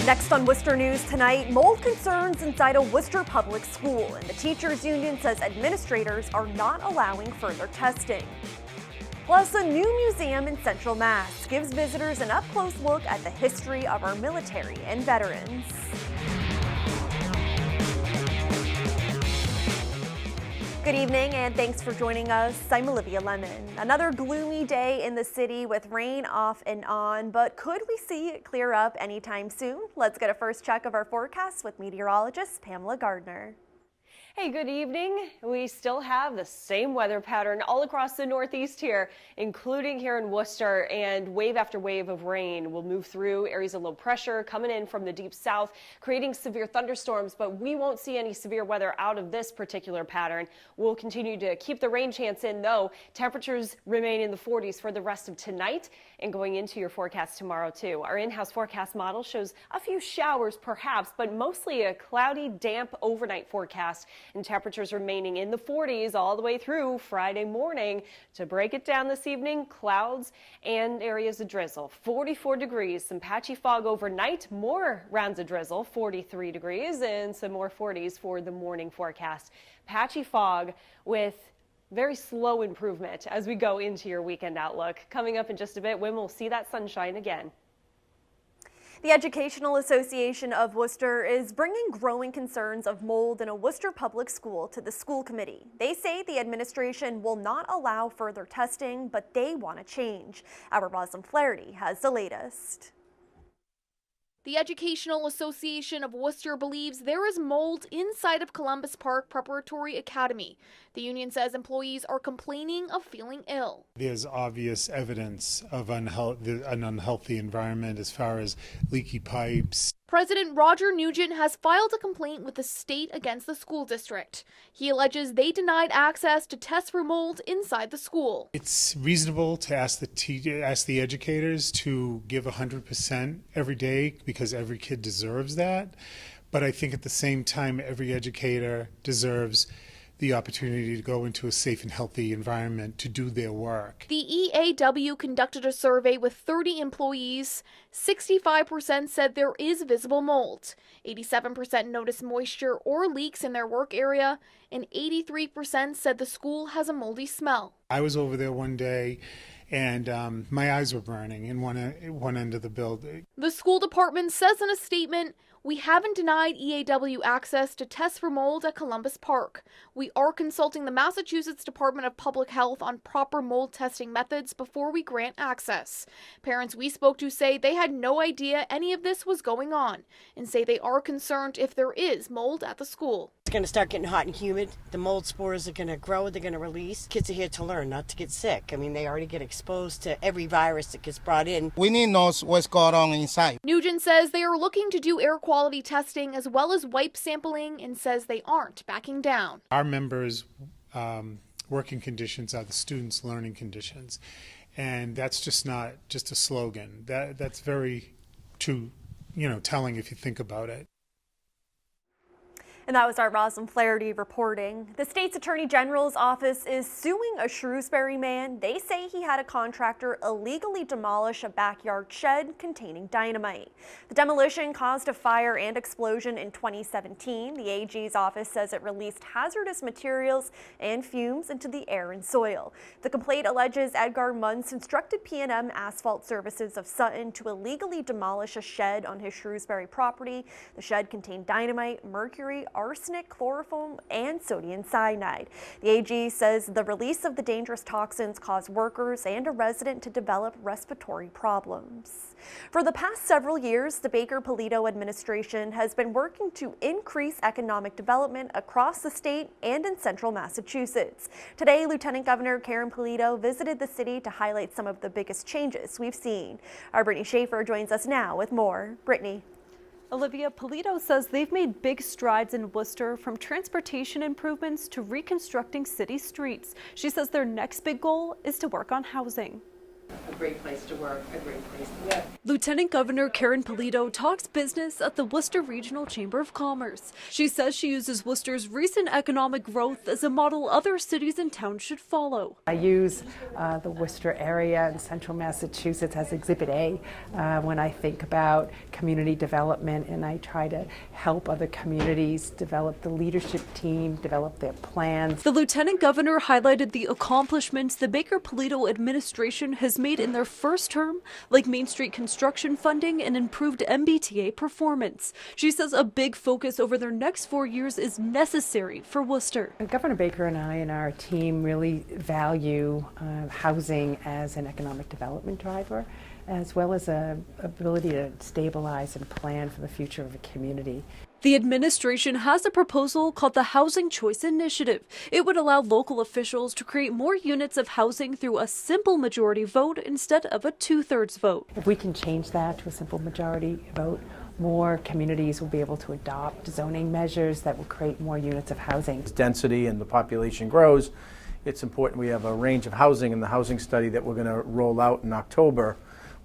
Next on Worcester News tonight, mold concerns inside a Worcester public school, and the teachers union says administrators are not allowing further testing. Plus, a new museum in Central Mass gives visitors an up-close look at the history of our military and veterans. Good evening and thanks for joining us. I'm Olivia Lemon. Another gloomy day in the city with rain off and on, but could we see it clear up anytime soon? Let's get a first check of our forecast with meteorologist Pamela Gardner. Hey, good evening. We still have the same weather pattern all across the Northeast here, including here in Worcester, and wave after wave of rain will move through areas of low pressure coming in from the deep south, creating severe thunderstorms, but we won't see any severe weather out of this particular pattern. We'll continue to keep the rain chance in, though. Temperatures remain in the 40s for the rest of tonight and going into your forecast tomorrow, too. Our in-house forecast model shows a few showers, perhaps, but mostly a cloudy, damp overnight forecast, and temperatures remaining in the 40s all the way through Friday morning. To break it down this evening, clouds and areas of drizzle. 44 degrees, some patchy fog overnight, more rounds of drizzle, 43 degrees, and some more 40s for the morning forecast. Patchy fog with very slow improvement as we go into your weekend outlook. Coming up in just a bit when we'll see that sunshine again. The Educational Association of Worcester is bringing growing concerns of mold in a Worcester public school to the school committee. They say the administration will not allow further testing, but they want to change. Our Rosalind Flaherty has the latest. The Educational Association of Worcester believes there is mold inside of Columbus Park Preparatory Academy. The union says employees are complaining of feeling ill. There's obvious evidence of an unhealthy environment as far as leaky pipes. President Roger Nugent has filed a complaint with the state against the school district. He alleges they denied access to test for mold inside the school. It's reasonable to ask the educators to give 100% every day because every kid deserves that. But I think at the same time, every educator deserves the opportunity to go into a safe and healthy environment to do their work. The EAW conducted a survey with 30 employees. 65% said there is visible mold. 87% noticed moisture or leaks in their work area, and 83% said the school has a moldy smell. I was over there one day and my eyes were burning in one end of the building. The school department says in a statement, "We haven't denied EAW access to test for mold at Columbus Park. We are consulting the Massachusetts Department of Public Health on proper mold testing methods before we grant access." Parents we spoke to say they had no idea any of this was going on and say they are concerned if there is mold at the school. It's going to start getting hot and humid. The mold spores are going to grow. They're going to release. Kids are here to learn, not to get sick. I mean, they already get exposed to every virus that gets brought in. We need to know what's going on inside. Nugent says they are looking to do air quality testing as well as wipe sampling and says they aren't backing down. Our members' working conditions are the students' learning conditions. And that's just not just a slogan. That's very true, telling if you think about it. And that was our Rosalind Flaherty reporting. The state's attorney general's office is suing a Shrewsbury man. They say he had a contractor illegally demolish a backyard shed containing dynamite. The demolition caused a fire and explosion in 2017. The AG's office says it released hazardous materials and fumes into the air and soil. The complaint alleges Edgar Munz instructed P&M Asphalt Services of Sutton to illegally demolish a shed on his Shrewsbury property. The shed contained dynamite, mercury, arsenic, chloroform, and sodium cyanide. The AG says the release of the dangerous toxins caused workers and a resident to develop respiratory problems. For the past several years, the Baker-Polito administration has been working to increase economic development across the state and in central Massachusetts. Today, Lieutenant Governor Karen Polito visited the city to highlight some of the biggest changes we've seen. Our Brittany Schaefer joins us now with more. Brittany. Olivia, Polito says they've made big strides in Worcester, from transportation improvements to reconstructing city streets. She says their next big goal is to work on housing. great place to work, a great place to live. Lieutenant Governor Karen Polito talks business at the Worcester Regional Chamber of Commerce. She says she uses Worcester's recent economic growth as a model other cities and towns should follow. I use the Worcester area in central Massachusetts as Exhibit A when I think about community development, and I try to help other communities develop the leadership team, develop their plans. The Lieutenant Governor highlighted the accomplishments the Baker-Polito administration has made in their first term, like Main Street construction funding and improved MBTA performance. She says a big focus over their next 4 years is necessary for Worcester. Governor Baker and I and our team really value housing as an economic development driver, as well as an ability to stabilize and plan for the future of a community. The administration has a proposal called the Housing Choice Initiative. It would allow local officials to create more units of housing through a simple majority vote instead of a 2/3 vote. If we can change that to a simple majority vote, more communities will be able to adopt zoning measures that will create more units of housing. As density and the population grows, it's important we have a range of housing, and the housing study that we're going to roll out in October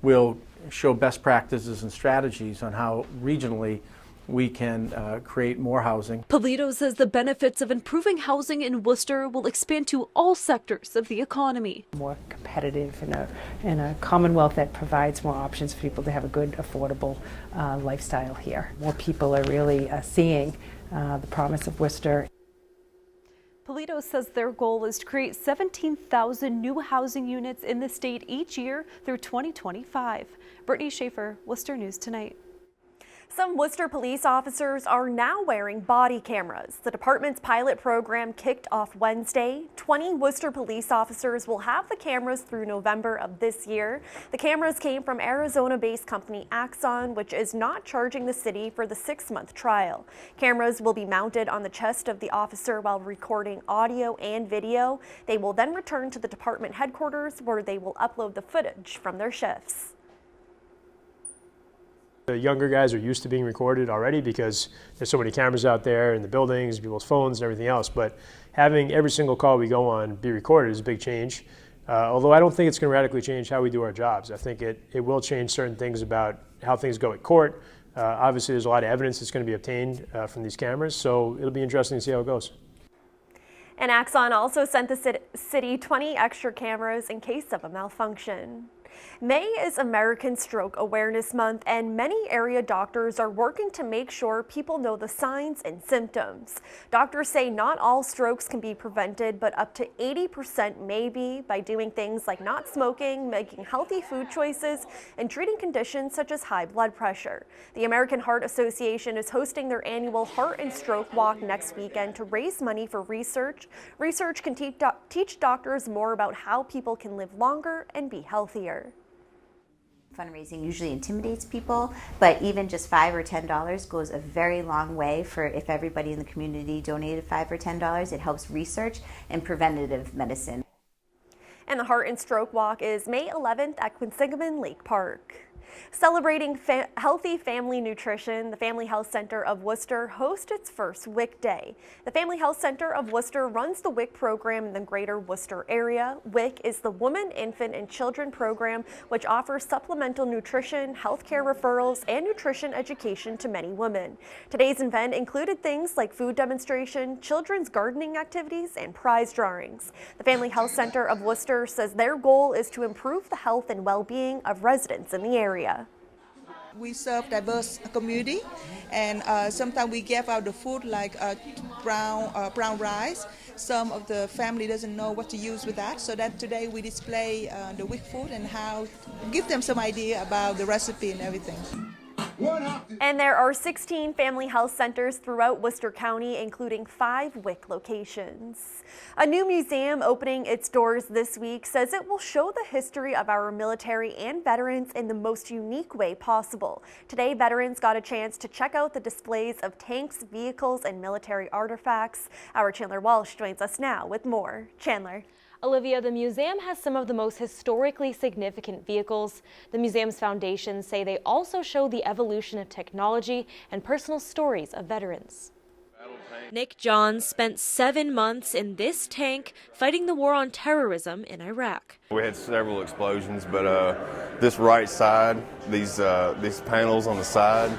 will show best practices and strategies on how regionally we can create more housing. Polito says the benefits of improving housing in Worcester will expand to all sectors of the economy. More competitive in a commonwealth that provides more options for people to have a good, affordable lifestyle here. More people are really seeing the promise of Worcester. Polito says their goal is to create 17,000 new housing units in the state each year through 2025. Brittany Schaefer, Worcester News Tonight. Some Worcester police officers are now wearing body cameras. The department's pilot program kicked off Wednesday. 20 Worcester police officers will have the cameras through November of this year. The cameras came from Arizona-based company Axon, which is not charging the city for the 6-month trial. Cameras will be mounted on the chest of the officer while recording audio and video. They will then return to the department headquarters where they will upload the footage from their shifts. The younger guys are used to being recorded already because there's so many cameras out there in the buildings, people's phones and everything else. But having every single call we go on be recorded is a big change. Although I don't think it's going to radically change how we do our jobs. I think it will change certain things about how things go at court. Obviously, there's a lot of evidence that's going to be obtained from these cameras, so it'll be interesting to see how it goes. And Axon also sent the city 20 extra cameras in case of a malfunction. May is American Stroke Awareness Month, and many area doctors are working to make sure people know the signs and symptoms. Doctors say not all strokes can be prevented, but up to 80% may be by doing things like not smoking, making healthy food choices, and treating conditions such as high blood pressure. The American Heart Association is hosting their annual Heart and Stroke Walk next weekend to raise money for research. Research can teach doctors more about how people can live longer and be healthier. Fundraising usually intimidates people, but even just $5 or $10 goes a very long way. For if everybody in the community donated $5 or $10, it helps research and preventative medicine. And the Heart and Stroke Walk is May 11th at Quinsigamon Lake Park. Celebrating healthy family nutrition, the Family Health Center of Worcester hosts its first WIC Day. The Family Health Center of Worcester runs the WIC program in the greater Worcester area. WIC is the Women, Infant, and Children program, which offers supplemental nutrition, healthcare referrals, and nutrition education to many women. Today's event included things like food demonstration, children's gardening activities, and prize drawings. The Family Health Center of Worcester says their goal is to improve the health and well-being of residents in the area. We serve diverse community, and sometimes we give out the food like brown rice. Some of the family doesn't know what to use with that, so that today we display the WIC food and how give them some idea about the recipe and everything. And there are 16 family health centers throughout Worcester County, including 5 WIC locations. A new museum opening its doors this week says it will show the history of our military and veterans in the most unique way possible. Today, veterans got a chance to check out the displays of tanks, vehicles, and military artifacts. Our Chandler Walsh joins us now with more. Chandler. Olivia, the museum has some of the most historically significant vehicles. The museum's foundations say they also show the evolution of technology and personal stories of veterans. Nick Johns spent 7 months in this tank fighting the war on terrorism in Iraq. We had several explosions, but this right side, these panels on the side,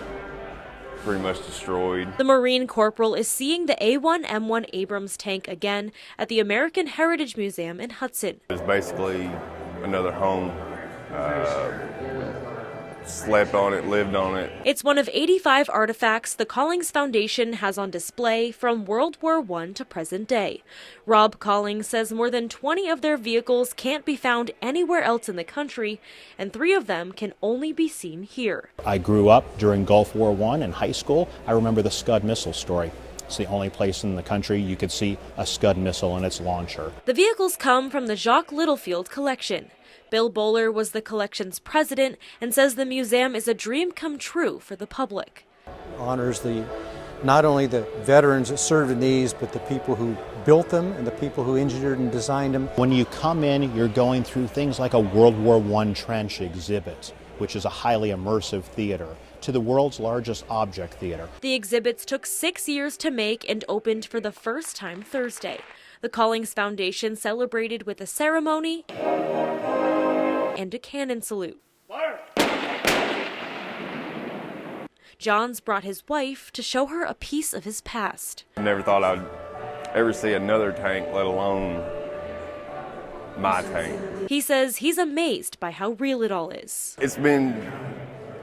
pretty much destroyed. The Marine Corporal is seeing the A1M1 Abrams tank again at the American Heritage Museum in Hudson. It's basically another home. Slept on it, lived on it. It's one of 85 artifacts the Collings Foundation has on display from World War I to present day. Rob Collings says more than 20 of their vehicles can't be found anywhere else in the country, and 3 of them can only be seen here. I grew up during Gulf War I in high school. I remember the Scud missile story. It's the only place in the country you could see a Scud missile and its launcher. The vehicles come from the Jacques Littlefield collection. Bill Bowler was the collection's president and says the museum is a dream come true for the public. Honors not only the veterans that served in these, but the people who built them and the people who engineered and designed them. When you come in, you're going through things like a World War I trench exhibit, which is a highly immersive theater, to the world's largest object theater. The exhibits took 6 years to make and opened for the first time Thursday. The Collings Foundation celebrated with a ceremony and a cannon salute. Fire! Johns brought his wife to show her a piece of his past. I never thought I'd ever see another tank, let alone my tank. He says he's amazed by how real it all is. It's been,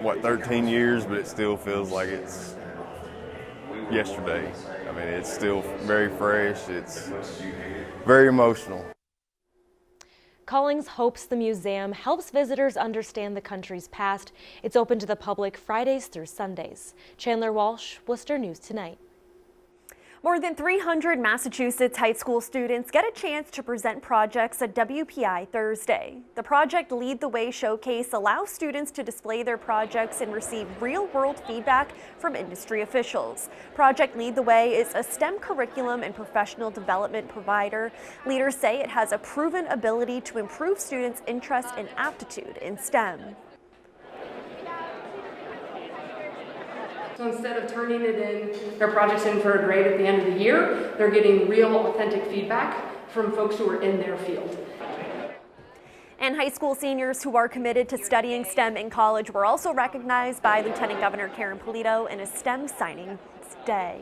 13 years, but it still feels like it's yesterday. I mean, it's still very fresh. It's very emotional. Collings hopes the museum helps visitors understand the country's past. It's open to the public Fridays through Sundays. Chandler Walsh, Worcester News Tonight. More than 300 Massachusetts high school students get a chance to present projects at WPI Thursday. The Project Lead the Way showcase allows students to display their projects and receive real-world feedback from industry officials. Project Lead the Way is a STEM curriculum and professional development provider. Leaders say it has a proven ability to improve students' interest and aptitude in STEM. So instead of turning their projects in for a grade at the end of the year, they're getting real, authentic feedback from folks who are in their field. And high school seniors who are committed to studying STEM in college were also recognized by Lieutenant Governor Karen Polito in a STEM signing day.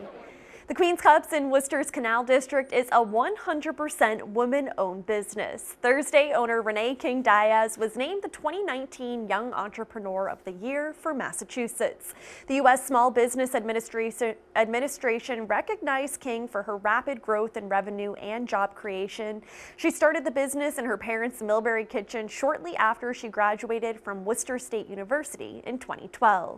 The Queen's Cups in Worcester's Canal District is a 100% woman-owned business. Thursday, owner Renee King Diaz was named the 2019 Young Entrepreneur of the Year for Massachusetts. The U.S. Small Business Administration recognized King for her rapid growth in revenue and job creation. She started the business in her parents' Millbury kitchen shortly after she graduated from Worcester State University in 2012.